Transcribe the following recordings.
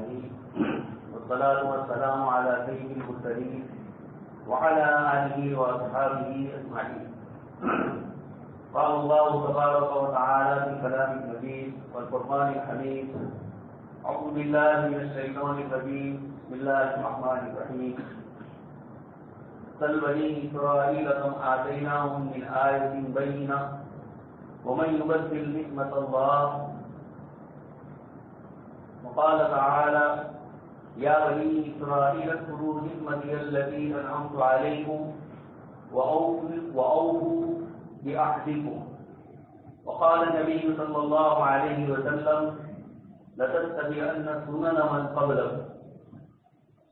العالمين والصلاة والسلام على سيد المرسلين وعلى آله وأصحابه أجمعين. قال الله تبارك وتعالى في كلام المجيد والقرآن الحميد: أعوذ بالله من الشيطان الرجيم، بسم الله الرحمن الرحيم. سل بني إسرائيل كم آتيناهم من آية بينة ومن يبدل نعمة الله. وقال تعالى: يا بني إسرائيل اذكروا نعمتي التي أنعمت عليكم وأوفوا بعهدكم. وقال النبي صلى الله عليه وسلم: لتتبعن سنن من قبلكم.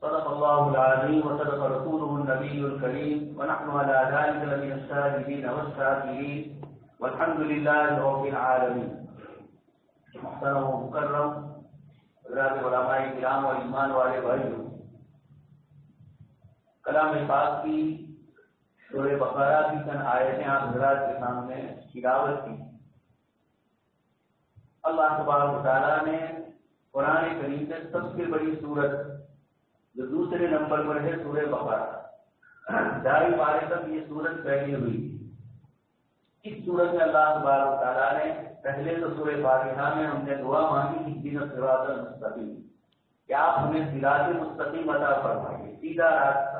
صدق الله العظيم وصدق رسوله النبي الكريم، ونحن على ذلك لمن الشاهدين والشاكرين، والحمد لله رب العالمين. محترم و مکرم حضرات علماء کرام اور ایمان والے بھائیوں، کلام پاک کی سورہ بقرہ کی چند آیتیں آپ حضرات کے سامنے تلاوت کی۔ اللہ تبارک و تعالیٰ نے قرآن کریم سے سب سے بڑی سورت جو دوسرے نمبر پر ہے سورہ بقرہ، 2 پارے تک یہ سورت پھیلی ہوئی تھی۔ اس سورت میں اللہ تبارک و تعالیٰ نے پہلے تو سورہ فاتحہ میں ہم نے دعا مانگی کہ اهدنا الصراط المستقیم، کہ آپ ہمیں صراط مستقیم عطا فرمائیے، سیدھا راستہ۔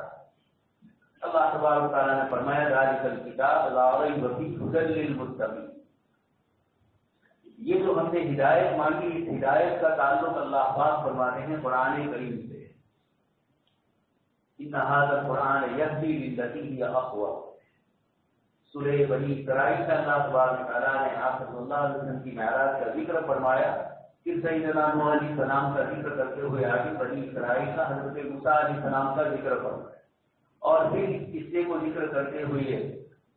اللہ تبارک و تعالیٰ نے فرمایا: ذالک الکتاب لا ریب فیہ ھدی للمتقین۔ یہ جو ہم نے ہدایت مانگی، اس ہدایت کا تعلق اللہ پاک فرماتے ہیں قرآن کریم سے۔ ان ھذا القرآن یہدی للتی ہی اقوم۔ سورہ بنی اسرائیل سے اللہ تبارک و تعالیٰ نے آپ صلی اللہ علیہ وسلم کی معراج کا ذکر فرمایا، پھر سیدنا نوح علیہ السلام کا ذکر کرتے ہوئے آگے بنی اسرائیل کا حضرت موسیٰ علیہ السلام کا ذکر فرمایا، اور پھر اس قصے کو ذکر کرتے ہوئے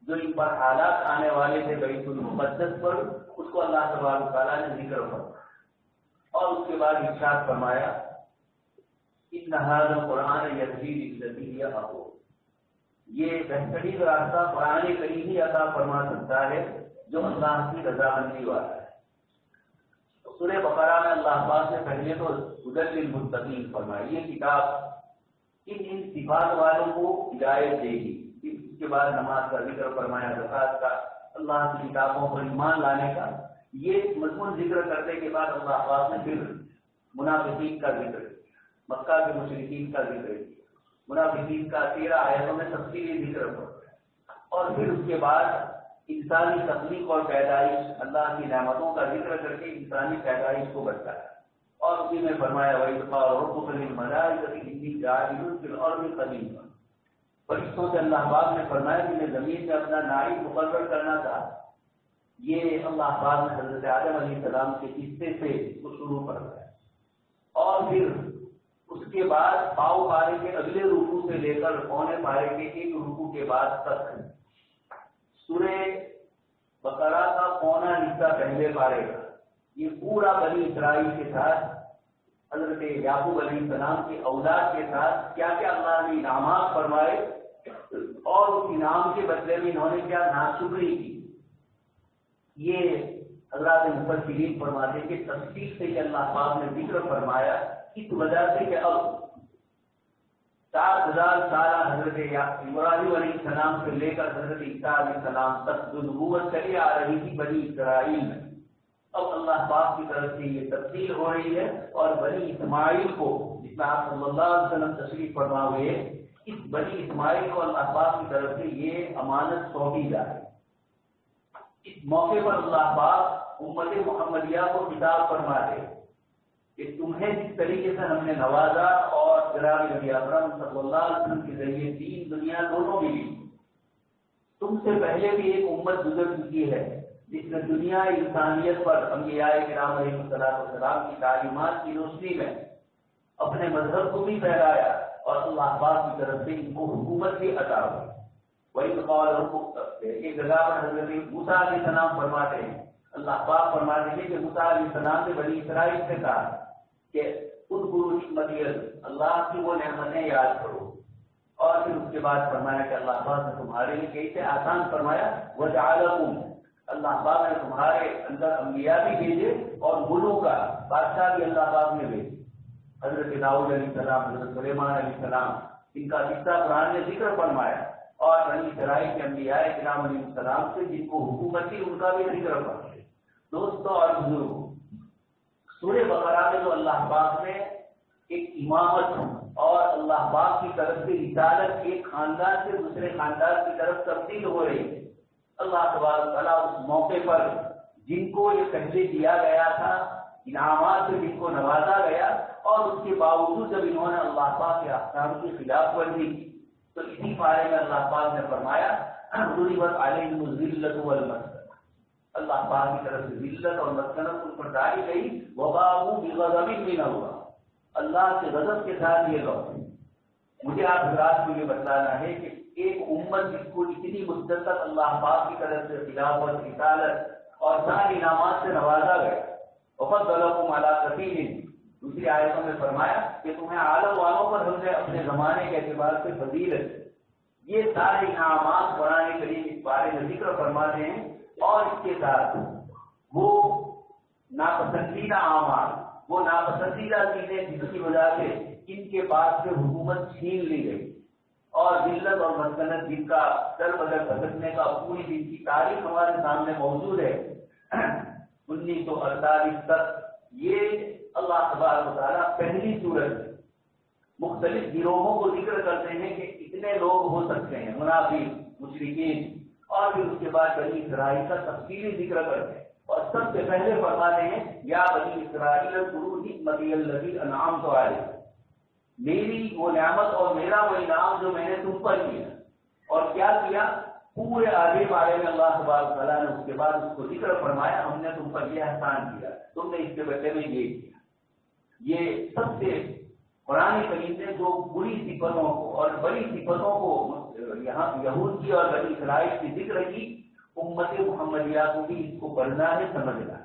جو ان پر حالات آنے والے تھے بیت المقدس پر، اس کو اللہ تبارک و تعالیٰ نے ذکر فرمایا، اور اس کے بعد ارشاد فرمایا: ان ھذا القرآن یہدی للتی ہی اقوم۔ یہ بہترین راستہ قرآن کریم ہی عطا فرما سکتا ہے جو اللہ کی رضامندی والا ہے۔ سورہ بقرہ میں اللہ پاک نے پہلے تو ھدی للمتقین فرمایا، یہ کتاب ان صفات والوں کو ہدایت دے گی۔ اس کے بعد نماز کا ذکر فرمایا، زکات کا، اللہ کی کتابوں پر ایمان لانے کا۔ یہ مضمون ذکر کرنے کے بعد اللہ پاک نے پھر منافقین کا ذکر کیا، مکہ کے مشرکین کا ذکر کیا، منافقین کا 13 آیتوں میں تفصیلی ذکر ہوا، اور پھر اس کے بعد انسانی تخلیق اور پیدائش، اللہ کی نعمتوں کا ذکر کر کے انسانی پیدائش کو بتایا، اور اسی میں فرمایا: وَإِذْ قَالَ رَبُّكَ لِلْمَلَائِكَةِ إِنِّي جَاعِلٌ فِي الْأَرْضِ خَلِيفَةً۔ فرشتوں سے اللہ پاک نے فرمایا کہ میں زمین میں اپنا نائب مقرر کرنا تھا۔ یہ اللہ پاک نے حضرت آدم علیہ السلام کے قصے سے شروع فرمایا، اور پھر اس کے بعد پاؤ پارے کے اگلے رکوع سے لے کر پونے پارے کے 1 رکوع کے بعد تک سورہ بقرہ کا پونا حصہ پہلے پارے کا یہ پورا بنی اسرائیل کے ساتھ، حضرت یعقوب علیہ السلام کی اولاد کے ساتھ کیا کیا اللہ نے انعامات فرمائے، اور اس انعام کے بدلے میں انہوں نے کیا ناشکری کی۔ یہ حضرات مفسرین فرماتے ہیں کہ تفصیل سے یہ اللہ پاک نے ذکر فرمایا، اس وجہ سے کہ اب 7000 سالہ حضرت ابراہیم علیہ السلام سے لے کر حضرت عیسیٰ علیہ السلام تک جو نبوت چلی آ رہی تھی بنی اسرائیل میں، اب اللہ پاک کی طرف سے یہ تبدیل ہو رہی ہے، اور بنی اسماعیل کو، جس میں آپ صلی اللہ علیہ وسلم تشریف فرما ہوئے، اس بنی اسماعیل کو اللہ پاک کی طرف سے یہ امانت سونپی جا رہی ہے۔ اس موقع پر اللہ پاک امت محمدیہ کو خطاب فرما دے کہ تمہیں جس طریقے سے ہم نے نوازا اور جناب نبی اکرم صلی اللہ علیہ وسلم کے ذریعے دین دنیا دونوں ملی، تم سے پہلے بھی ایک امت گزر چکی ہے جس نے دنیا انسانیت پر انبیاء کرام علیہ السلام کی تعلیمات کی روشنی میں اپنے مذہب کو بھی پھیلایا، اور اللہ پاک کی طرف سے ان کو حکومت بھی عطا ہوئی۔ وَإِذْ قَالَ رَبُّكَ، ایک جگہ پر حضرت موسیٰ علیہ السلام فرماتے ہیں، اللہ پاک فرماتے ہیں کہ موسیٰ علیہ السلام نے بنی اسرائیل سے کہا کہ اذکروا نعمتی، اللہ کی وہ نعمتیں یاد کرو، اور پھر اس کے بعد فرمایا کہ اللہ پاک نے تمہارے لیے کیسے آسان فرمایا، وَجَعَلَكُمْ، اللہ پاک نے تمہارے اندر انبیاء بھی بھیجے اور ملوک کا بادشاہ بھی اللہ پاک نے بھیجے۔ حضرت داؤد علیہ السلام، حضرت سلیمان علیہ السلام، ان کا قصہ قرآن نے ذکر فرمایا، اور بنی اسرائیل کے انبیاء کرام علیہ السلام سے جن کو حکومت تھی ان کا بھی ذکر فرمایا۔ دوستوں اور بزرگوں، سورہ بقرہ میں جو اللہ پاک نے ایک امامت اور اللہ پاک کی طرف سے رسالت ایک خاندان سے دوسرے خاندان کی طرف تبدیل ہو رہی ہے، اللہ تبارک تعالیٰ اس موقع پر جن کو یہ پہلے دیا گیا تھا، انعامات سے جن کو نوازا گیا، اور اس کے باوجود جب انہوں نے اللہ پاک کے احکام کی خلاف ورزی کی تو اسی بارے میں اللہ پاک نے فرمایا ضربت علیہم الذلۃ والمسکنۃ، اللہ پاک کی طرف سے ذلت اور مسکنت ان پر ڈالی گئی، وباءوا بغضب من اللہ، اللہ کے غضب کے ساتھ یہ لوگ۔ مجھے آپ حضرات کو یہ بتلانا ہے کہ ایک امت جس کو اتنی مدت تک اللہ پاک کی طرف سے خلافت، رسالت اور سارے انعامات سے نوازا گیا، وفضلکم علی کثیر، دوسری آیتوں میں فرمایا کہ تمہیں عالم والوں پر ہم نے اپنے زمانے کے اعتبار سے فضیلت، یہ سارے انعامات قرآن کریم اس بارے میں ذکر فرماتے ہیں، اور اس کے ساتھ وہ ناپسندیدہ اعمال، وہ ناپسندیدہ چیزیں جس کی وجہ سے ان کے پاس سے حکومت چھین لی گئی، اور ذلت اور مسکنت جن کا در بدر بھٹکنے کا پوری دن کی تاریخ ہمارے سامنے موجود ہے 1948 تک۔ یہ اللہ تبارک و تعالیٰ پہلی صورت میں مختلف گروہوں کو ذکر کرتے ہیں کہ اتنے لوگ ہو سکتے ہیں، منافق، مشرکین، اور پھر اس کے بعد بنی اسرائیل کا تفصیلی ذکر کرتے ہیں، اور سب سے پہلے فرماتے ہیں یا بنی اسرائیل اذکروا نعمتی التی انعمت علیکم، میری وہ نعمت اور میرا وہ انعام جو میں نے تم پر کیا، اور کیا کیا، پورے آگے بارے میں اللہ تبارک تعالیٰ نے اس کے بعد اس کو ذکر فرمایا، ہم نے تم پر یہ احسان کیا، تم نے اس کے بدلے میں یہ کیا۔ یہ سب سے قرآن کریم نے جو بری صفتوں کو اور بڑی صفتوں کو یہاں یہود کی اور بنی اسرائیل کی ذکر کی، امت محمدیہ کو بھی اس کو پڑھنا ہے، سمجھنا ہے۔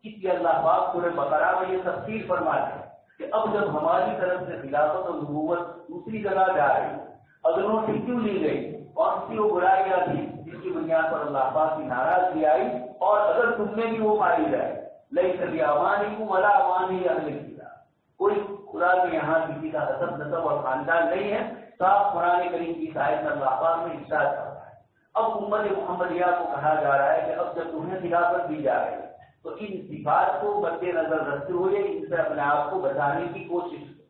اس لیے اللہ پاک سورہ بقرہ میں یہ تفصیل فرماتے ہیں کہ اب جب ہماری طرف سے خلافت اور نبوت دوسری جگہ جا رہی ہے، اگلوں سے کیوں لی گئی، کون سی وہ برائیاں تھی جس کی بنیاد پر اللہ پاک کی ناراضگی آئی، اور اگر تم میں بھی وہ پائی جائے، لیس بامانیکم ولا امانی اہل الکتاب، کوئی خدا کے یہاں کسی کا حسب نسب اور خاندان نہیں ہے، صاف قرآن کریم کی آیت میں اللہ پاک نے ارشاد کرتا ہے۔ اب امت محمدیہ کو کہا جا رہا ہے کہ اب جب تمہیں خلافت دی جا رہی ہے تو ان صفات کو مد نظر رکھتے ہوئے ان سے اپنے آپ کو بچانے کی کوشش کرو۔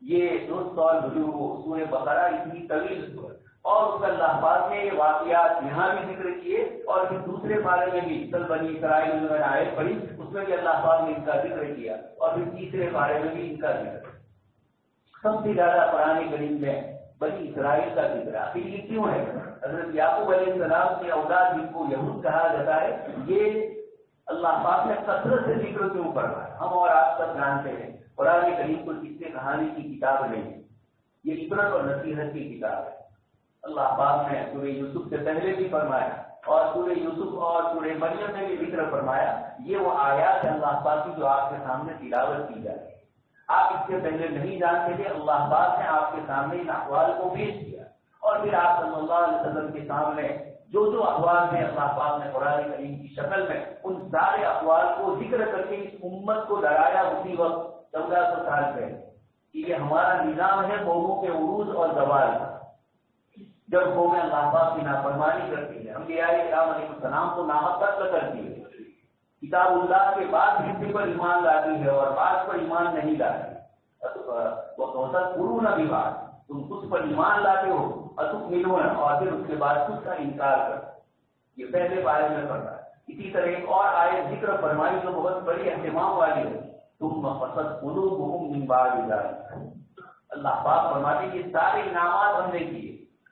یہ دوست اور بزرگوں سورہ بقرہ اتنی طویل سورت، اور اس کا اللہ پاک نے یہ واقعات یہاں بھی ذکر کیے، اور پھر دوسرے بارے میں بھی کل بنی اسرائیل میں آیت پڑھی اس میں بھی اللہ پاک نے ان کا ذکر کیا، اور پھر تیسرے بارے میں بھی ان کا ذکر۔ سب سے زیادہ قرآن کریم میں بنی اسرائیل کا ذکر ہے۔ پھر یہ کیوں ہے؟ حضرت یعقوب علیہ السلام کے اولاد جن کو یہود کہا جاتا ہے، یہ اللہ پاک نے کثرت سے ذکر کیوں فرمایا؟ ہم اور آپ سب جانتے ہیں قرآن کریم کو قصے کہانی کی کتاب نہیں ہے، یہ عبرت اور نصیحت کی کتاب ہے۔ اللہ پاک نے سورہ یوسف سے پہلے بھی فرمایا، اور سورہ یوسف اور سورہ مریم میں بھی ذکر فرمایا، یہ وہ آیات ہے اللہ پاک کی جو آپ کے سامنے تلاوت کی جا رہی ہے۔ آپ اس سے پہلے نہیں جانتے تھے، اللہ پاک نے آپ کے سامنے ان احوال کو پیش کیا، اور پھر آپ صلی اللہ علیہ وسلم کے سامنے جو جو احوال میں اللہ پاک نے قرآن کریم کی شکل میں ان سارے احوال کو ذکر کر کے اس امت کو ڈرایا اسی وقت 1400 سال پہلے کہ یہ ہمارا نظام ہے قوموں کے عروج اور زوال کا۔ جب قومیں اللہ پاک کی نافرمانی کرتی ہے، انبیاء کرام علیہ السلام کو نامت قتل کرتی ہے، کتاب اللہ کے بعد حصے پر ایمان لاتی ہے اور بعد پر ایمان نہیں لاتی، وہ نہ بھی بات تم کچھ پر ایمان لاتے ہو اور اور پھر اس کے بعد کچھ کا انکار کرو، یہ پہلے بارے میں پڑھ رہا ہے۔ اسی طرح ایک اور آیت ذکر فرمائی جو بہت بڑی اہتمام والی ہے، تم فسد قلوبہم من بعد ذلک، اللہ پاک فرماتے ہیں یہ سارے انعامات ہم نے کیے،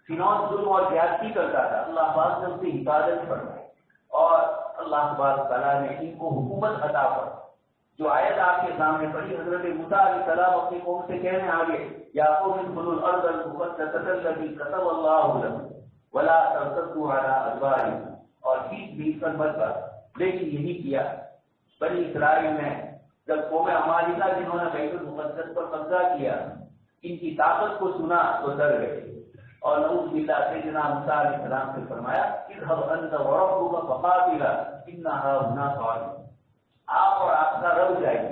فرعون ظلم اور زیادتی کرتا تھا، اللہ پاک نے اس کی حفاظت فرمائی، اور اللہ تبارک تعالیٰ نے ان کو حکومت عطا فرمائی۔ جو آیت آپ کے سامنے پڑھی، حضرت موسیٰ علیہ السلام اپنی قوم سے کہنے آگے یا قوم ادخلوا الارض المقدسۃ التي كتب الله لكم ولا ترتدوا على ادباركم، اور بیچ کر مت کر، لیکن یہی کیا بنی اسرائیل نے جب قوم عمالقہ جنہوں نے بیت المقدس پر قبضہ کیا ان کی طاقت کو سنا تو ڈر گئے، اور نعوذ باللہ سیدنا موسیٰ علیہ السلام سے فرمایا اذهب انت وربك فقاتلا انها هنا قاعدون، آپ اور آپ کا رب جائیے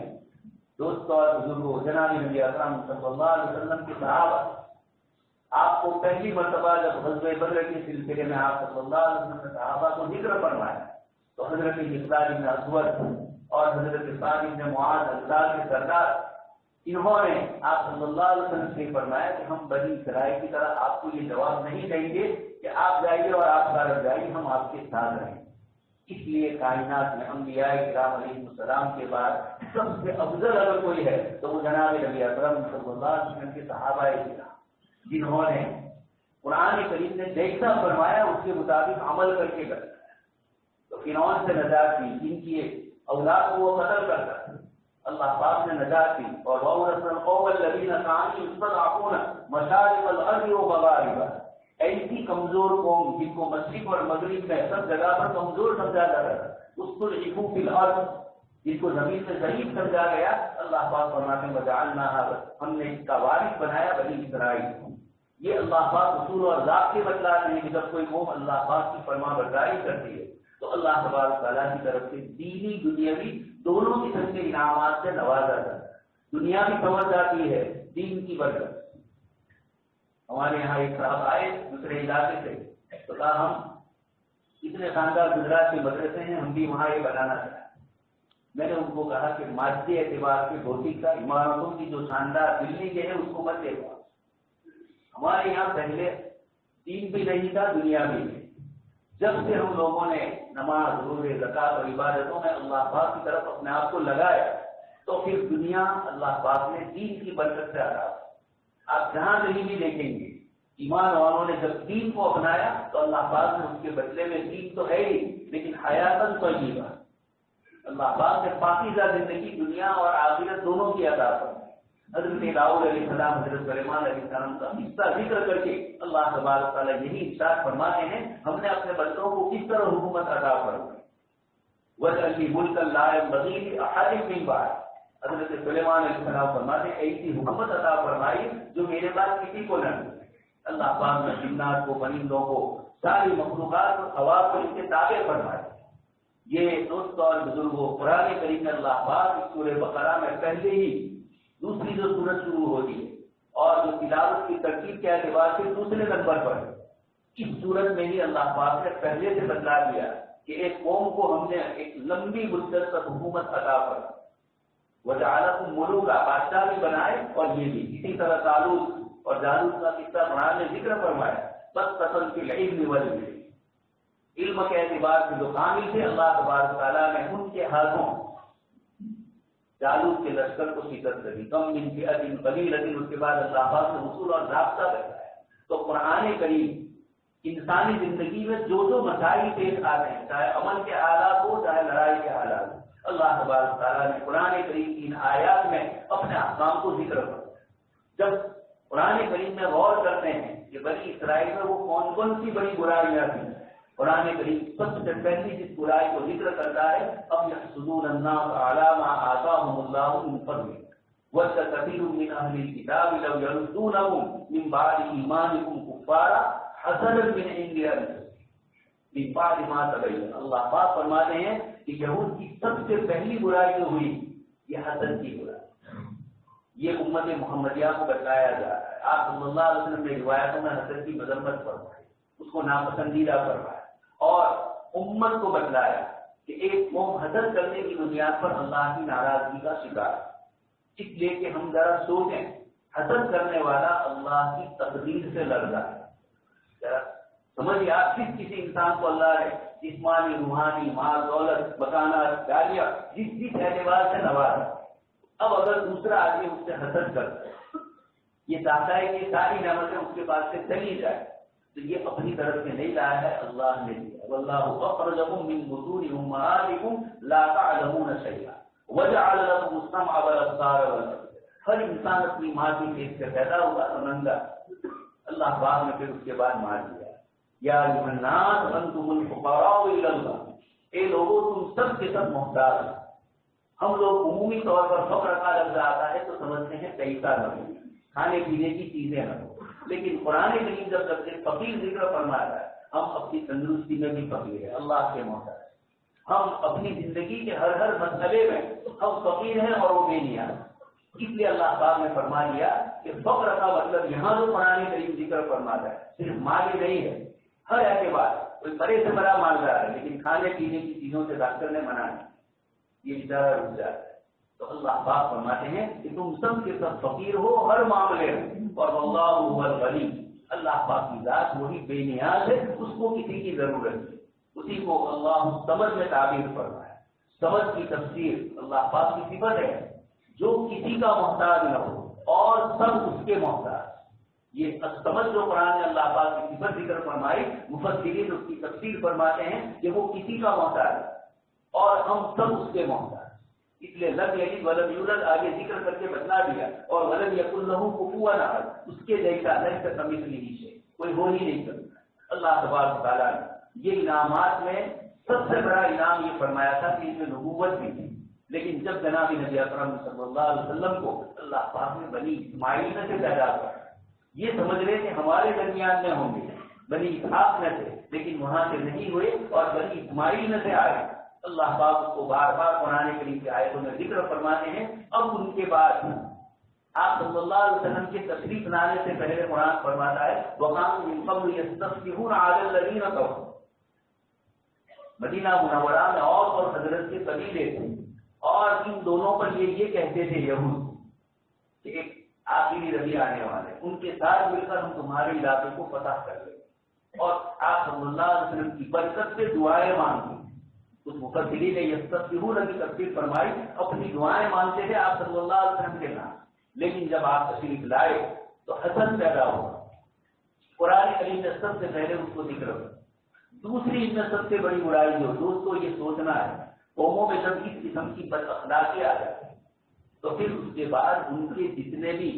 دوستوں اور بزرگوں، جناب نبی اکرم صلی اللہ علیہ وسلم کے صحابہ، آپ کو پہلی مرتبہ جب غزوہ بدر کے سلسلے میں آپ صلی اللہ علیہ وسلم نے صحابہ کو ذکر فرمایا تو حضرت مقداد بن اسود اور حضرت سعد بن معاذ انصار کے سردار، انہوں نے آپ صلی اللہ علیہ وسلم سے فرمایا کہ ہم بنی اسرائیل کی طرح آپ کو یہ جواب نہیں دیں گے کہ آپ جائیے اور آپ سارا جائیے، ہم آپ کے ساتھ رہیں۔ اس لیے کائنات میں انبیاء کرام علیہ السلام کے بعد سب سے افضل اگر کوئی ہے تو وہ جناب نبی اکرم صلی اللہ علیہ وسلم کے صحابہ کرام، جنہوں نے قرآن کریم نے جیسا فرمایا اس کے مطابق عمل کر کے کرتا ہے۔ تو فرعون سے نجات دی، جن کی اولاد کو وہ قتل کرتا ہے، اللہ پاک نے نجات دی، اور وَأَوْرَثْنَا الْقَوْمَ الَّذِينَ كَانُوا يُسْتَضْعَفُونَ مَشَارِقَ الْأَرْضِ وَمَغَارِبَهَا، ایسی کمزور قوم جن کو مشرق اور مغرب میں سب جگہ پر کمزور سمجھا جاتا ہے، اُسْتُضْعِفُوا فِي الْأَرْضِ، جن کو زمین سے ضعیف سمجھا گیا، اللہ پاک فرماتے ہیں وَجَعَلْنَاهَا، ہم نے اس کا وارث بنایا بنی اسرائیل۔ یہ اللہ پاک اصول اور ضابطے بتلاتے ہیں کہ جب کوئی قوم اللہ پاک کی فرما برداری کرتی ہے تو اللہ تبارک تعالیٰ کی طرف سے دینی دنیاوی دونوں قسم کے انعامات سے نوازا جاتا ہے۔ دنیا بھی سمجھ جاتی ہے دین کی برکت۔ ہمارے یہاں ایک صاحب آئے دوسرے علاقے سے، تو کہا ہم اتنے شاندار گجرات کے مدرسے ہیں، ہم بھی وہاں یہ بنانا چاہتے ہیں۔ میں نے ان کو کہا کہ مادی اعتبار سے بھوتک کا عمارتوں کی جو شاندار بلڈنگ ہے اس کو مت دیکھو، ہمارے یہاں پہلے دین بھی نہیں تھا، دنیا بھی نہیں۔ جب سے ہم لوگوں نے نماز، روزے، زکات اور عبادتوں میں اللہ پاک کی طرف اپنے آپ کو لگایا تو پھر دنیا اللہ پاک نے دین کی برکت سے آتا۔ آپ جہاں کہیں بھی دیکھیں گے ایمان والوں نے جب دین کو اپنایا تو اللہ پاک نے اس کے بدلے میں دین تو ہے ہی لیکن حیاتاً طیبہ، اللہ پاک نے پاکیزہ زندگی دنیا اور آخرت دونوں کی عطا فرمائی۔ حضرت داؤد علیہ السلام، حضرت سلیمان علیہ السلام کا قصہ ذکر کر کے اللہ تبارک تعالیٰ یہی ارشاد فرماتے ہیں ہم نے اپنے بندوں کو کس طرح حکومت عطا فرمائی۔ وَاجْعَلْ لِي مُلْكًا لَا يَنبَغِي لِأَحَدٍ مِّن بَعْدِي، حضرت سلیمان علیہ السلام فرماتے ہیں ایسی حکومت عطا فرمائی جو میرے بعد کسی کو نہ ملی۔ اللہ پاک نے جنات کو، پرندوں کو، ساری مخلوقات اور ہوا کو ان کے تابع فرمائے۔ یہ دوستوں اور بزرگوں، قرآن کریم میں اللہ پاک سورہ بقرہ میں پہلے ہی دوسری جو سورت شروع ہوتی ہے اور جو تلاوت کی ترتیب کے اعتبار سے دوسرے نمبر پر ہے، اس سورت میں ہی اللہ پاک نے پہلے سے بتلا دیا کہ ایک قوم کو ہم نے ایک لمبی مدت تک حکومت عطا فرمائی، وجعلکم ملوکا، بادشاہ بھی بنائے، اور یہ بھی اسی طرح طالوت اور جالوت کا قصہ قرآن نے ذکر فرمایا۔ بس قتل فی العلم والجسم، علم کے اعتبار سے جو کامل تھے اللہ تبارک تعالیٰ نے ان کے ہاتھوں جالوت کے لشکر کو شکست دی، کم من فئۃ قلیلۃ، اس کے بعد اللہ پاک نے اصول اور ضابطہ بتایا۔ تو قرآن کریم انسانی زندگی میں جو جو مسائل پیش آتے ہیں، چاہے عمل کے حالات ہو چاہے لڑائی کے حالات ہو، اللہ تبارک تعالیٰ نے قرآن کریم کی ان آیات میں اپنے احکام کو ذکر کیا۔ جب قرآن کریم میں غور کرتے ہیں کہ بنی اسرائیل میں وہ کون کون سی بڑی برائیاں تھیں، قرآن کریم سب سے پہلی جس برائی کو ذکر کرتا ہے اب یحسدون الناس علی ما آتاهم اللہ من فضلہ ود کثیر من اہل الکتاب لو یردونکم من بعد ایمانکم کفارا حسدا من عند انفسہم من بعد ما تبین۔ اللہ پاک فرماتے ہیں کہ یہود کی سب سے پہلی برائی جو ہوئی یہ حسد کی برائی، یہ امت محمدیہ کو بتایا جا رہا ہے۔ آپ صلی اللہ علیہ وسلم نے روایتوں میں حسد کی مذمت فرمائی، اس کو ناپسندیدہ فرمایا اور امت کو بتلایا کہ ایک قوم حسد کرنے کی بنیاد پر اللہ کی ناراضگی کا شکار ہے۔ اس لیے کہ ہم ذرا سوچیں، حسد کرنے والا اللہ کی تقدیر سے لڑ رہا ہے۔ ذرا سمجھیے آپ کسی انسان کو اللہ نے جسمانی، روحانی، مال، دولت، مکانات، گاڑیاں جس اعتبار سے نوازا، اب اگر دوسرا آدمی اس سے حسد کرتا ہے، یہ چاہتا ہے کہ ساری نعمتیں اس کے پاس سے چلی جائے، تو یہ اپنی طرف سے نہیں لایا ہے، اللہ نے دیا۔ واللہ اخرجکم من بطون امہاتکم لا تعلمون شیئا وجعل لکم السمع والابصار والافئدہ۔ ہر انسان اپنی ماں کی پیٹ سے پیدا ہوا تو ننگا، اللہ پاک نے پھر اس کے بعد مار دیا۔ یا ایھا الناس انتم الفقراء الی اللہ، اے لوگوں تم سب کے سب محتاج ہیں۔ ہم لوگ عمومی طور پر فقر کا لفظ آتا ہے تو سمجھتے ہیں پیسہ نہ ہو، کھانے پینے کی چیزیں نہ ہو، لیکن قرآن کریم جب لفظ فقیر ذکر فرماتا ہے ہم اپنی تندرستی میں بھی فقیر ہیں، اللہ کے محتاج، ہم اپنی زندگی کے ہر مسئلے میں ہم فقیر ہیں اور وہ بے نیاز۔ اس لیے اللہ پاک نے فرما دیا کہ فقر کا مطلب یہاں جو قرآن کریم ذکر فرماتا ہے صرف مال ہی نہیں ہے، ہر اعتبار کوئی بڑے سے بڑا مالدار ہے لیکن کھانے پینے کی چیزوں سے ڈاکٹر نے منع نہیں، یہ بیچارہ رک جاتا ہے۔ تو اللہ پاک فرماتے ہیں کہ تم سب کے سب فقیر ہو ہر معاملے میں، اور واللہ هو الغنی، اللہ پاک کی ذات وہی بے نیاز ہے، اس کو کسی کی ضرورت نہیں۔ اسی کو اللہ سمجھ میں تعبیر فرمایا، سمجھ کی تفسیر اللہ پاک کی صفت ہے جو کسی کا محتاج نہ ہو اور سب اس کے محتاج۔ یہ سمجھ جو قرآن نے اللہ پاک کی صفت ذکر فرمائی، مفسرین اس کی تفسیر فرماتے ہیں کہ وہ کسی کا محتاج ہے اور ہم سب اس کے محتاج، اس لیے لم یلد ولم یولد آگے ذکر کر کے بتلا دیا، اور ولم یکن لہ کفوا احد، اس کے جیسا لیس کمثلہ شیء، کوئی ہو ہی نہیں سکتا۔ اللہ تبارک و تعالیٰ نے یہ انعامات میں سب سے بڑا انعام یہ فرمایا تھا کہ ان میں نبوت بھی تھی، لیکن جب جناب نبی اکرم صلی اللہ علیہ وسلم کو اللہ پاک نے بنی اسماعیل سے پیدا کیا، یہ سمجھ رہے کہ ہمارے درمیان میں ہوں گے، بنی اسحاق میں سے، لیکن وہاں سے نہیں ہوئے اور بنی اسماعیل میں سے آئے۔ اللہ پاک اس کو بار بار قرآن کریم کی آیتوں میں ذکر فرماتے ہیں۔ اب ان کے بعد آپ صلی اللہ علیہ وسلم کے تشریف لانے سے پہلے قرآن فرماتا ہے وَقَالُوا مِن قَبْلُ يَسْتَفْتِحُونَ عَلَى الَّذِينَ كَفَرُوا، مدینہ منورہ میں اور حضرت کے قبیلے تھے، اور ان دونوں پر یہ کہتے تھے یہود کہ ایک آخری نبی آنے والے، ان کے ساتھ مل کر ہم تمہارے علاقے کو فتح کر لیں گے، اور آپ صلی اللہ علیہ وسلم کی برکت سے دعائیں مانگی۔ اس مفسرین نے یستفتحون کی تفسیر فرمائی، اپنی دعائیں مانگتے تھے آپ صلی اللہ علیہ وسلم کے نام، لیکن جب آپ تشریف لائے تو حسد پیدا ہوا۔ قرآن کریم نے سب سے پہلے اس کو ذکر کیا۔ دوسری ان میں سب سے بڑی برائی جو دوستوں یہ سوچنا ہے، قوموں میں جب اس قسم کی بد اخلاقی آ جاتی ہے تو پھر اس کے بعد ان کے جتنے بھی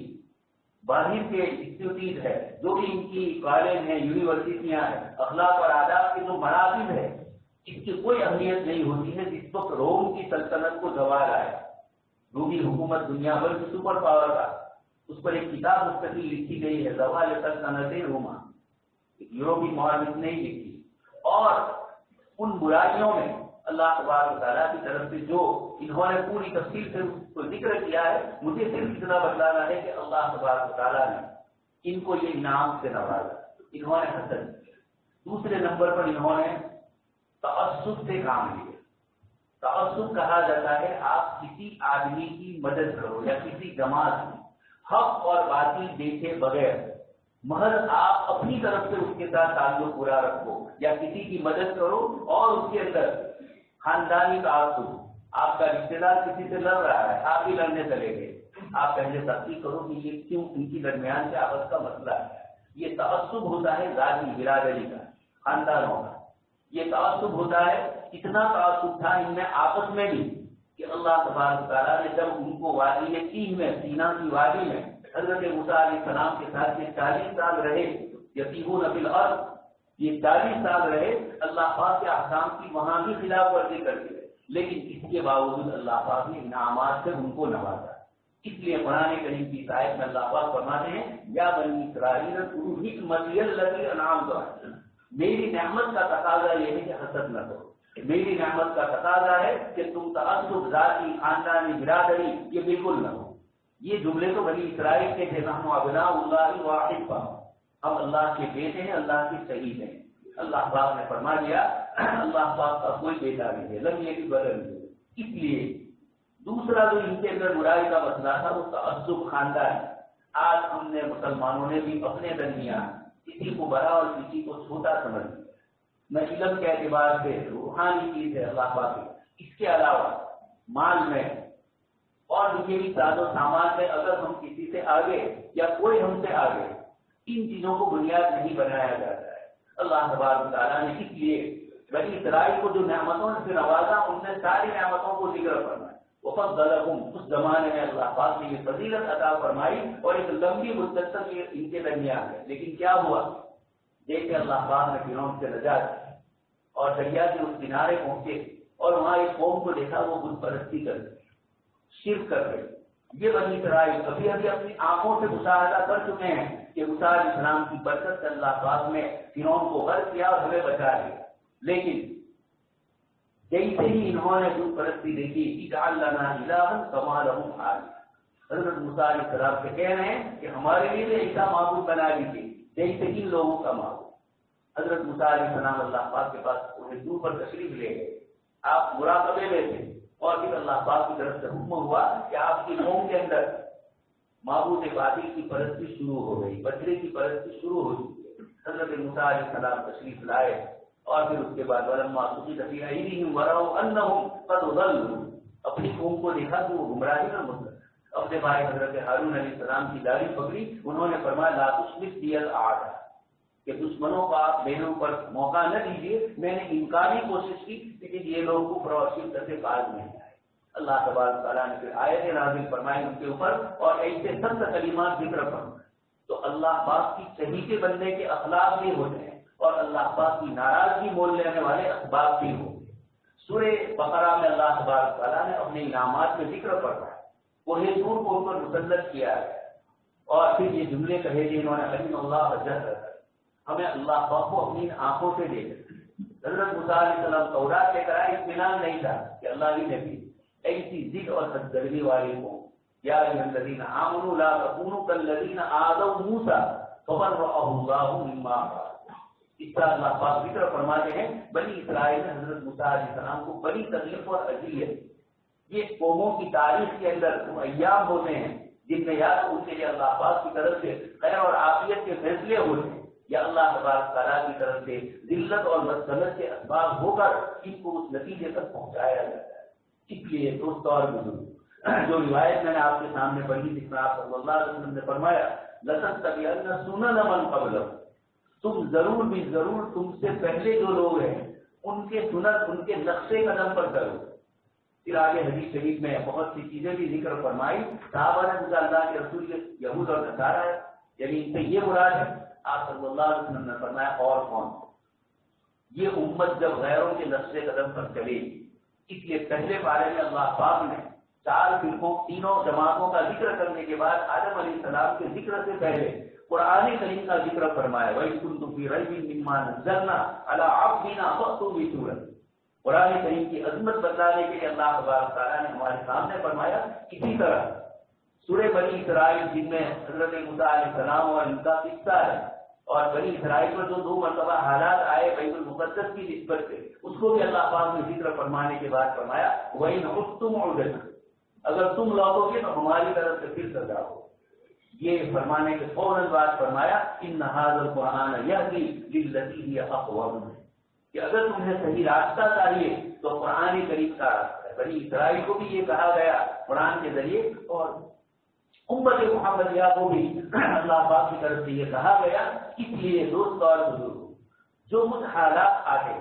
باہر کے انسٹیٹیوٹ ہے، جو بھی ان کی کالج ہیں، یونیورسٹیاں ہیں، اخلاق اور آداب کے جو مراکز ہے، اس کی کوئی اہمیت نہیں ہوتی ہے۔ جس وقت روم کی سلطنت کو زوال آیا، رومی حکومت دنیا بھر کی سپر پاور کا، اس پر ایک کتاب مستقل لکھی گئی ہے زوال سلطنت روما، یورپی معارف نے ہی لکھی، اور ان برائیوں میں اللہ تبارک و تعالیٰ کی طرف سے جو انہوں نے پوری تفصیل سے اس کو ذکر کیا ہے، مجھے صرف اتنا بتلانا ہے کہ اللہ تبارک و تعالیٰ نے ان کو یہ انعام سے نوازا، انہوں نے حسد کیا۔ دوسرے نمبر پر انہوں نے تعصب سے کام لیا۔ تعصب کہا جاتا ہے آپ کسی آدمی کی مدد کرو یا کسی جماعت کی حق اور باطل دیکھے بغیر مگر آپ اپنی طرف سے اس کے ساتھ تعلق پورا رکھو، یا کسی کی مدد کرو اور اس کے اندر خاندانی تعصب، آپ کا رشتے دار کسی سے لڑ رہا ہے، آپ بھی لڑنے چلے گئے، آپ پہلے تحقیق کرو کہ یہ کیوں ان کی درمیان سے آپس کا مسئلہ ہے۔ یہ تعصب ہوتا ہے ذاتی برادری کا، خاندانوں کا۔ یہ تعصب ہوتا ہے، اتنا تعصب تھا ان میں آپس میں بھی کہ اللہ تبارک تعالیٰ نے جب ان کو وادی تین میں، سینا کی وادی میں حضرت موسیٰ علیہ السلام کے ساتھ یہ 40 سال رہے، یتیہون فی الارض، یہ 40 سال رہے، اللہ پاک کے احکام کی وہاں بھی خلاف ورزی کر دی، لیکن اس کے باوجود اللہ پاک نے انعامات سے ان کو نوازا۔ اس لیے قرآن کریم کی آیت میں اللہ پاک فرماتے ہیں یا بنی اسرائیل اذکروا نعمتی التي انعمت علیکم، میری نعمت کا تقاضا یہ ہے کہ حسد نہ کرو، میری نعمت کا تقاضا ہے کہ تم تعصب ذاتی، خاندانی، برادری یہ بالکل نہ ہو۔ یہ جملے تو بنی اسرائیل کے تھے، نحن ابناء اللہ واحد، ہم اللہ کے بیٹے ہیں، اللہ کے شہید ہیں۔ اللہ پاک نے فرما دیا اللہ پاک کا کوئی بیٹا نہیں ہے، لم یلد ولم یولد۔ اس لیے دوسرا جو ان کے اندر برائی کا مسئلہ تھا وہ تعصب خاندان۔ آج ہم نے مسلمانوں نے بھی اپنے درمیان کسی کو بڑا اور کسی کو چھوٹا سمجھ لیا۔ میں علم کے اعتبار سے روحانی چیز ہے اللہ پاک کی، اس کے علاوہ مال میں اور یہ بھی ساز و سامان میں اگر ہم کسی سے آگے یا کوئی ہم سے آگے، ان چیزوں کو بنیاد نہیں بنایا جاتا ہے۔ اللہ تبارک تعالیٰ نے اس لیے بنی اسرائیل کو جو نعمتوں سے نوازا، ان نے ساری نعمتوں کو ذکر فرمایا۔ وفضلہم، اس زمانے میں اللہ پاک نے یہ فضیلت عطا فرمائی اور ایک لمبی مدت تک یہ ان کے درمیان ہے۔ لیکن کیا ہوا؟ جیسے اللہ پاک نے فرعون سے نجات دی اور دریا کے اس کنارے پہنچے اور وہاں ایک قوم کو دیکھا وہ بت پرستی کر رہی، شرک کر رہی۔ یہ بنی اسرائیل ابھی اپنی آنکھوں سے مشاہدہ کر چکے ہیں کہ موسیٰ علیہ السلام کی برکت سے اللہ پاک نے فرعون کو غرق کیا اور ہمیں بچا لیا، لیکن جیسے ہی انہوں نے بت پرستی دیکھی اجعل لنا الہا کما لہم آلہہ، حضرت موسیٰ علیہ السلام سے کہہ رہے ہیں کہ ہمارے لیے بھی ایسا معبود بنا دیجیے جیسے ان لوگوں کا معبود۔ حضرت موسیٰ علیہ السلام اللہ پاک کے پاس انہیں دور پر تشریف لے گئے، آپ مراقبے میں تھے، اور پھر اللہ پاک کی طرف سے حکم ہوا کہ آپ کی قوم کے اندر معبود باطل کی پرستی شروع ہو گئی، بچڑے کی پرستی شروع ہو چکی ہے۔ حضرت موسیٰ علیہ السلام تشریف لائے، اور پھر اس کے بعد ولما سقط فی ایدیہم ورأوا انہم قد ضلوا، اپنی قوم کو دیکھا کہ وہ گمراہی میں مبتلا، اپنے بھائی حضرت ہارون علیہ السلام کی داڑھی پکڑی، انہوں نے فرمایا لا تشمت بی الاعداء، کہ دشمنوں کو آپ میرے اوپر موقع نہ دیجیے۔ میں نے انکاری کوشش کی لیکن یہ لوگ کفر اور شرک سے باز نہیں آئے۔ اللہ تبارک تعالیٰ نے پھر آیت نازل فرمائی ان کے اوپر، اور ایسے سخت کلمات ذکر فرمائے۔ تو اللہ پاک کی صحیح کے بندے کے اخلاق بھی ہوتے ہیں، اور اللہ پاک کی ناراضگی مول لینے والے اسباب بھی ہوتے ہیں۔ سورہ بقرہ میں اللہ تبارک تعالیٰ نے اپنے انعامات میں ذکر فرمایا، کوہ طور کو ان پر مسلط کیا ہے، اور پھر یہ جملے کہے کہ انہوں نے علم اللہ جہر، ہمیں اللہ پاک کو اپنی آنکھوں سے دیکھا۔ حضرت موسیٰ علیہ السلام تورات لے کر آئے، اطمینان نہیں تھا کہ اللہ ہی نبی، ایسی ضد اور سرگرمی والے کو یا ایھا الذین آمنوا لا تکونوا کالذین آذوا موسیٰ فبرأہ اللہ مما قالوا۔ اس طرح اللہ پاک ذکر فرماتے ہیں بنی اسرائیل نے حضرت موسیٰ علیہ السلام کو بڑی تکلیف اور اذیت، یہ قوموں کی تاریخ کے اندر وہ ایام ہوتے ہیں جن میں یا تو ان کے لیے اللہ پاک کی طرف سے خیر اور عافیت کے فیصلے ہوتے ہیں، یا اللہ تبارک تعالیٰ کی طرف سے ذلت اور مسکنت کے اسباب ہو کر ان کو اس نتیجے تک پہنچایا جاتا ہے۔ اس لیے دوست اور بزرگ، جو روایت میں نے آپ کے سامنے پڑھی جس میں آپ صلی اللہ علیہ وسلم نے فرمایا لَتَتَّبِعَنَّ سُنَنَ مَن قَبْلَكُم، تم ضرور بھی ضرور تم سے پہلے جو لوگ ہیں ان کے سنت، ان کے نقش قدم پر چلو۔ پھر آگے حدیث شریف میں بہت سی چیزیں بھی ذکر فرمائی، صحابہ نے پوچھا اللہ کے رسول کے یہود اور نصارہ ہے، یعنی ان سے یہ مراد ہے؟ آپ صلی اللہ علیہ وسلم نے فرمایا اور کون؟ یہ امت جب غیروں کے نقش قدم پر چلے گی۔ اس لیے پہلے بارے میں اللہ پاک نے 4 فرقوں، تینوں جماعتوں کا ذکر کرنے کے بعد آدم علیہ السلام کے ذکر سے پہلے قرآن کریم کا ذکر فرمایا، وَإِن كُنتُمْ فِي رَيْبٍ مِّمَّا نَزَّلْنَا عَلَىٰ عَبْدِنَا فَأْتُوا بِسُورَةٍ۔ قرآن کریم کی عظمت بتانے کے لیے اللہ تبارک تعالیٰ نے ہمارے سامنے فرمایا۔ اسی طرح سورہ بنی اسرائیل جن میں حضرت موسیٰ علیہ السلام اور ان کا قصہ ہے، اور بنی اسرائیل پر جو 2 مرتبہ حالات آئے بیت المقدس کی نسبت سے، اس کو بھی اللہ پاک نے ذکر فرمانے کے بعد فرمایا وَإِنْ عُدْتُمْ عُدْنَا، اگر تم لوٹو گے تو ہماری طرف سے پھر سزا ہو۔ یہ فرمانے کے فوراً بعد فرمایا إِنَّ هَٰذَا الْقُرْآنَ يَهْدِي لِلَّتِي هِيَ أَقْوَمُ، کہ اگر تمہیں صحیح راستہ چاہیے تو قرآن کریم کا راستہ ہے۔ بنی اسرائیل کو بھی یہ کہا گیا قرآن کے ذریعے، اور امت محمدیہ کو بھی اللہ پاک کی طرف سے یہ کہا گیا۔ اس لیے دوست اور بزرگ، جو مجھ حالات آتے،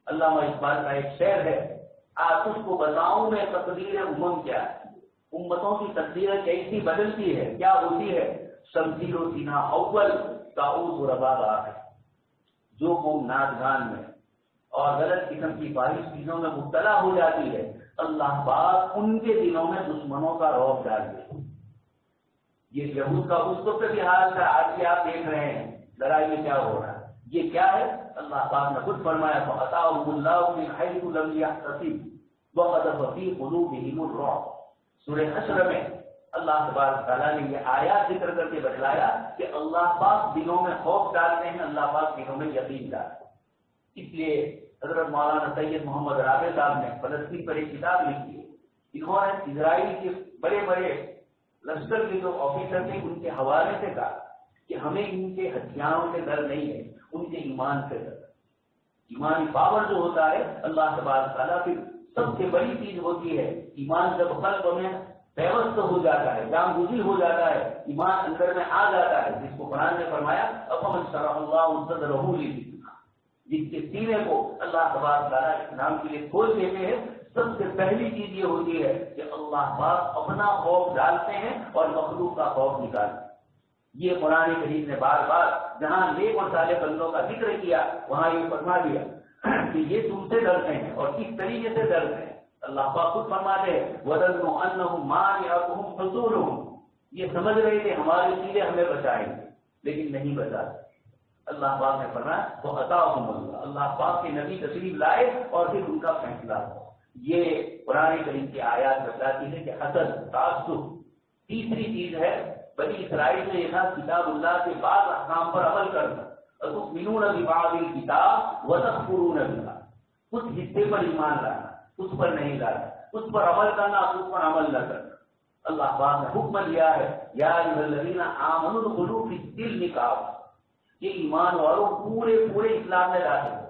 علامہ اقبال کا ایک شعر ہے، آتش کو بتاؤں میں تقدیر امم کیا ہے، امتوں کی تقدیر کیسی بدلتی ہے، کیا ہوتی ہے، شمشیر و سینہ اول تعوذ و رباب آخر۔ جو قوم ناچ گان میں اور غلط قسم کی فاحش چیزوں میں مبتلا ہو جاتی ہے، اللہ پاک ان کے دلوں میں دشمنوں کا رعب ڈال دیتے۔ یہ یہود کا اس وقت بھی حال تھا، آج بھی آپ دیکھ رہے ہیں لڑائی میں کیا ہو رہا ہے۔ یہ کیا ہے؟ اللہ پاک نے خود فرمایا فَأَتَاهُمُ اللَّهُ مِنْ حَيْثُ لَمْ يَحْتَسِبْ وَقَذَفَ فِي قُلُوبِهِمُ الرُّعْبَ۔ سورہ حشر میں اللہ تبارک تعالیٰ نے یہ آیات ذکر کر کے بتلایا کہ اللہ پاک دلوں میں خوف ڈالتے ہیں، اللہ پاک دلوں میں یقین ڈالتے ہیں۔ اس لیے حضرت مولانا سید محمد رابع صاحب نے فلسطین پر ایک کتاب لکھی ہے، انہوں نے اسرائیل کے بڑے بڑے لشکر کے جو آفیسر تھے ان کے حوالے سے کہا کہ ہمیں ان کے ہتھیاروں سے ڈر نہیں ہے، ان کے ایمان سے ڈر۔ ایمانی پاور جو ہوتا ہے اللہ تبارک تعالیٰ کی سب سے بڑی چیز ہوتی ہے۔ ایمان جب قلب میں پیوست ہو جاتا ہے، جام گزی ہو جاتا ہے، ایمان اندر میں آ جاتا ہے، جس کو قرآن نے فرمایا أَفَمَنْ شَرَحَ اللَّهُ صَدْرَهُ لِلْإِسْلَامِ، جس کے سینے کو اللہ تبارک تعالیٰ اسلام کے لیے کھول دیتے ہیں، سب سے پہلی چیز یہ ہوتی ہے کہ اللہ پاک اپنا خوف ڈالتے ہیں اور مخلوق کا خوف نکالتے ہیں۔ یہ قرآن کریم نے بار بار جہاں نیک اور صالح بندوں کا ذکر کیا وہاں یہ فرما دیا کہ یہ تم سے ڈرتے ہیں اور کس طریقے سے ڈرتے ہیں۔ اللہ پاک خود فرماتے ہیں وَظَنُّوا أَنَّهُم مَّانِعَتُهُمْ حُصُولُهُم، یہ سمجھ رہے تھے ہمارے چیزیں ہمیں بچائیں گے لیکن نہیں بچاتے۔ اللہ پاک نے فرمایا وَأَتَاهُمُ اللَّهُ، اللہ پاک کے نبی تشریف لائے اور پھر ان کا فیصلہ ہوا۔ یہ قرآن کریم کی آیات بتاتی ہے کہ حسد، تعصب، تیسری چیز ہے بنی اسرائیل نے یہ تھا کتاب اللہ کے بعض احکام پر عمل کرنا، تؤمنون ببعض الکتاب وتکفرون ببعض، کچھ حصے پر ایمان لانا، اس پر نہیں لانا، اس پر عمل کرنا، اس پر عمل نہ کرنا۔ اللہ پاک نے حکم دیا ہے یا ایھا الذین آمنوا ادخلوا فی السلم کافہ، یہ ایمان والوں پورے اسلام میں داخل ہو۔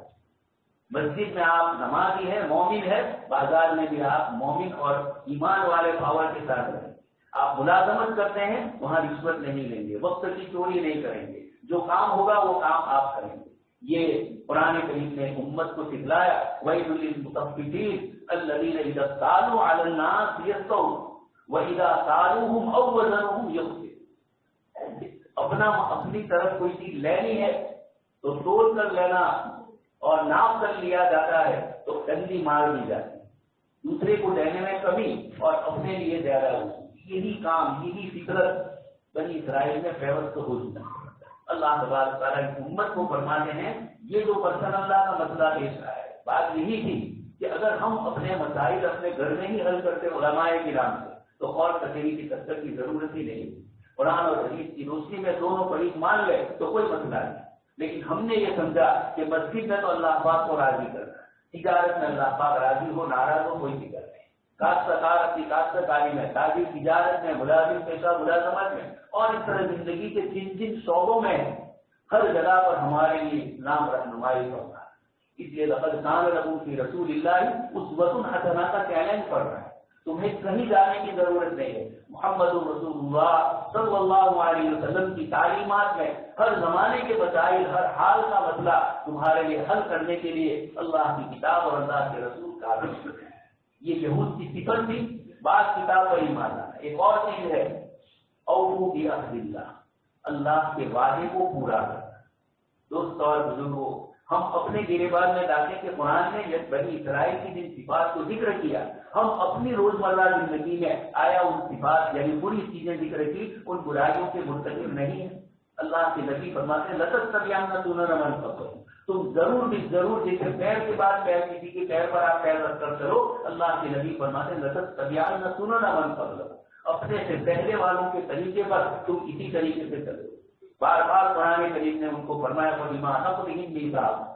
مسجد میں آپ نمازی ہے، مومن ہے، بازار میں بھی آپ مومن اور ایمان والے پاور کے ساتھ رہیں۔ آپ ملازمت کرتے ہیں، وہاں رشوت نہیں لیں گے، وقت کی چوری نہیں کریں گے، جو کام ہوگا وہ کام آپ کریں گے۔ یہ قرآن کریم نے امت کو سکھلایا، وَيْلٌ لِّلْمُطَفِّفِينَ الَّذِينَ إِذَا اكْتَالُوا عَلَى النَّاسِ يَسْتَوْفُونَ وَإِذَا كَالُوهُمْ أَوْ وَزَنُوهُمْ يُخْسِرُونَ۔ اپنی طرف کوئی چیز لینی ہے تو تول کر لینا، اور ناپ کر لیا جاتا ہے تو ڈنڈی مار دی جاتی ہے، دوسرے کو دینے میں کمی اور اپنے لیے زیادہ ہوتی۔ یہی کام، یہی فطرت بنی اسرائیل میں پیوست ہو چکا۔ اللہ تبارک تعالیٰ کی امت کو فرماتے ہیں یہ جو پرسن اللہ کا مسئلہ پیش آیا ہے، بات یہی تھی کہ اگر ہم اپنے مسائل اپنے گھر میں ہی حل کرتے علماء کرام سے تو اور کچہری کی کثرت کی ضرورت ہی نہیں۔ قرآن اور حدیث کی روشنی میں دونوں فریق مان لے تو کوئی مسئلہ نہیں، لیکن ہم نے یہ سمجھا کہ مسجد میں تو اللہ پاک کو راضی کرنا، تجارت میں اللہ پاک راضی ہو ناراض ہو کوئی فکر نہیں، کاشتکار اپنی کاشتکاری میں، تاجر تجارت میں، ملازم پیشہ ملازمت میں، اور اس طرح زندگی کے جن شعبوں میں ہر جگہ پر ہمارے لیے اسلام رہنمائی کرتا ہے۔ اس لیے لقد کان لکم فی رسول اللہ اسوۃ حسنہ کا چیلنج پڑ رہا ہے، تمہیں کہیں جانے کی ضرورت نہیں ہے، محمد رسول اللہ صلی اللہ علیہ وسلم کی تعلیمات میں ہر زمانے کے مسائل، ہر حال کا مسئلہ تمہارے لیے حل کرنے کے لیے اللہ کی کتاب اور اللہ کے رسول کا ہے۔ یہ یہود کی صفت تھی، بعض کتاب پر ایمان لانا۔ ایک اور چیز ہے اوفوا بعہد اللہ، اللہ کے وعدے کو پورا کرنا۔ دوست اور بزرگوں، ہم اپنے گریبان میں ڈالیں کہ قرآن نے بنی اسرائیل کی جن صفات کو ذکر کیا، ہم اپنی روزمرہ زندگی میں آیا ان صفات یعنی بری چیزیں ذکر کی، ان برائیوں کے مرتکب نہیں ہیں؟ اللہ کے نبی فرماتے ہیں لَتَتَّبِعَنَّ سُنَنَ مَنْ قَبْلَكُمْ، تم ضرور بھی ضرور جیسے پیر کے بعد پیر کسی کے پیر پر آپ پیر رکھ کر چلو، اللہ کے نبی فرماتے ہیں لَتَتَّبِعَنَّ سُنَنَ مَنْ قَبْلَكُمْ، اپنے سے پہلے والوں کے طریقے پر تم اسی طریقے سے چلو۔ بار بار قرآن کریم نے ان کو فرمایا فَبِمَا نَقْضِهِمْ مِيثَاقَهُمْ،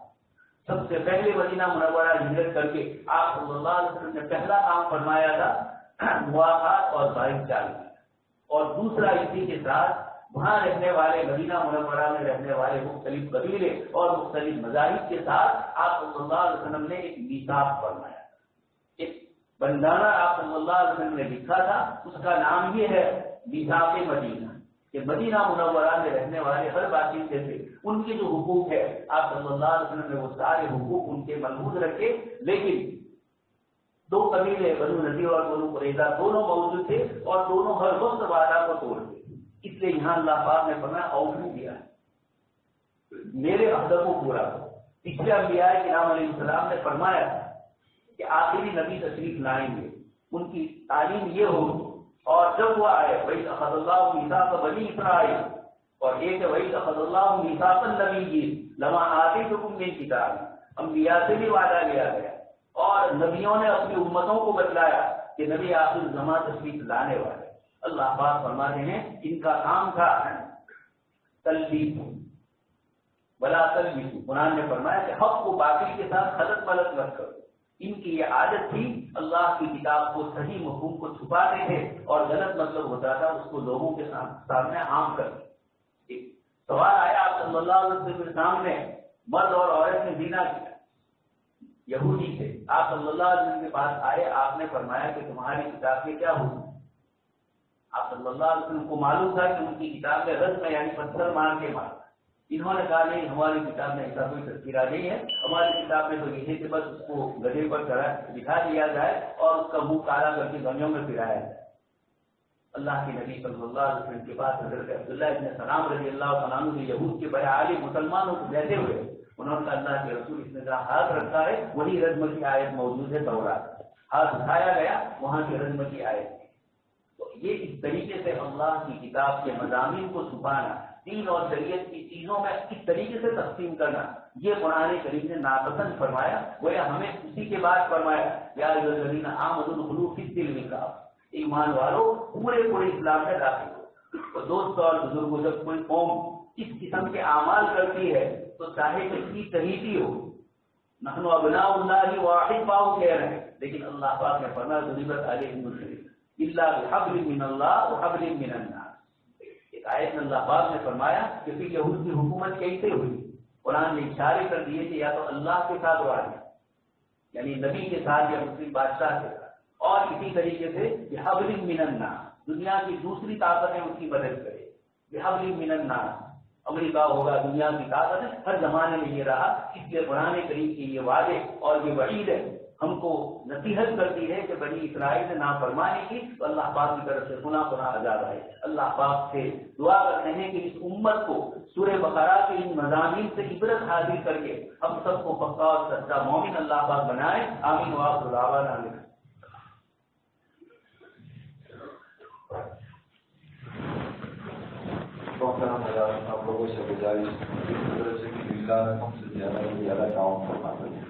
سب سے پہلے مدینہ منورہ ہجرت کر کے آپ صلی اللہ علیہ وسلم نے پہلا کام فرمایا تھا مواخات اور بھائی چارگی، اور دوسرا اسی کے ساتھ وہاں رہنے والے مدینہ منورہ میں رہنے والے مختلف قبیلے اور مختلف مذاہب کے ساتھ آپ صلی اللہ علیہ وسلم نے ایک میثاق فرمایا، ایک بندانہ آپ صلی اللہ علیہ وسلم نے لکھا تھا، اس کا نام یہ ہے میثاق مدینہ، کہ مدینہ منورہ میں رہنے والے ہر باشندے سے ان کے جو حقوق ہے آپ صلی اللہ علیہ وسلم نے وہ سارے حقوق ان کے محفوظ رکھے، لیکن دو قبیلے بنو نذیر اور بنو قریظہ دونوں موجود تھے اور دونوں ہر وقت وعدہ کو توڑتے، اس لیے یہاں اللہ پاک نے فرمایا اوفوا بعہد، میرے عہد کو پورا کرو۔ پچھلے انبیاء کرام علیہ السلام نے فرمایا کہ آخری نبی تشریف لائیں گے، ان کی تعلیم یہ ہوگی، اور جب وہ آئے وَإِذْ أَخَذَ اللَّهُ مِيثَاقَ بَنِي إِسْرَائِيلَ، اور ایک ہے وَإِذْ أَخَذَ اللَّهُ مِيثَاقَ النَّبِيِّينَ لَمَا آتَيْتُكُم مِّن كِتَابٍ، انبیاء سے بھی وعدہ لیا گیا، اور نبیوں نے اپنی امتوں کو بتلایا کہ نبی آخر زمان تشریف لانے والے۔ اللہ پاک فرماتے ہیں ان کا کام تھا تلبیس ولا تلبسوا، قرآن نے فرمایا کہ حق کو باطل کے ساتھ خلط ملط مت کرو۔ ان کی یہ عادت تھی اللہ کی کتاب کو صحیح مفہوم کو چھپاتے تھے اور غلط مطلب ہوتا تھا اس کو لوگوں کے سامنے عام کر دیا۔ ایک سوال آیا آپ صلی اللہ علیہ وسلم کے سامنے، مرد اور عورت نے زنا کیا، یہودی تھے، آپ صلی اللہ علیہ وسلم کے پاس آئے، آپ نے فرمایا کہ تمہاری کتاب کے کیا حکم؟ آپ صلی اللہ علیہ وسلم کو معلوم تھا کہ ان کی کتاب میں رزم یعنی پتھر مار کے مارا، انہوں نے کہا نہیں ہماری کتاب میں ایسا کوئی تذکرہ نہیں ہے، ہماری کتاب میں تو یہ ہے کہ بس اس کو گدھے پر بٹھا دیا جائے اور اس کا منہ کالا کر کے گلیوں میں پھرایا جائے۔ اللہ کے نبی صلی اللہ علیہ وسلم کے پاس حضرت عبداللہ ابن سلام رضی اللہ تعالیٰ عنہ یہود کے بڑے عالم مسلمانوں کو لیتے ہوئے انہوں نے اللہ کے رسول اس نے جہاں ہاتھ رکھا ہے وہی رزم کی آیت موجود ہے تورات، ہاتھ اٹھایا گیا وہاں کی رزم کی آیت۔ تو یہ اس طریقے سے اللہ کی کتاب کے مضامین کو چھپانا، دین اور شریعت کی چیزوں میں اس طریقے سے تقسیم کرنا، یہ قرآن کریم نے ناپسند فرمایا، گویا ہمیں اسی کے بعد فرمایا یا ایھا الذین آمنوا ادخلوا فی السلم کافہ، ایمان والوں پورے اسلام میں داخل ہو۔ تو دوستوں اور بزرگوں، جب کوئی قوم اس قسم کے اعمال کرتی ہے تو چاہے کس کی تحریری ہو، نحن ابناء اللہ واحد باؤ کہہ رہے ہیں، لیکن اللہ پاک نے فرمایا ضرورت علیہم الشریف الا بحبل من اللہ وحبل من الناس۔ ایک آیت میں اللہ پاک نے فرمایا کہ پھر یہود کی حکومت کیسے ہوئی؟ قرآن نے اشارے کر دیے کہ یا تو اللہ کے ساتھ وعدہ، یعنی نبی کے ساتھ یا مسلم بادشاہ کے ساتھ، اور اسی طریقے سے بحبل من الناس، دنیا کی دوسری طاقتیں اس کی مدد کرے۔ بحبل من الناس، امریکہ ہوگا، دنیا کی طاقت ہے، ہر زمانے میں یہ رہا۔ اس لیے قرآن کریم کی یہ وعدے اور یہ وعید ہے ہم کو نصیحت کرتی ہے کہ بنی اسرائیل نے نافرمانی کی تو اللہ پاک کی طرف سے گنا عذاب آئے۔ اللہ پاک سے دعا کرتے ہیں کہ اس امت کو سورہ بقرہ کے ان مضامین سے عبرت حاصل کر کے ہم سب کو پکا اور سچا مومن اللہ پاک بنائے۔ آمین وآخر دعوانا الحمدللہ۔ آپ لوگوں سے گزارش اس طرح سے کہ اللہ ہم سے زیادہ کام فرما کریں۔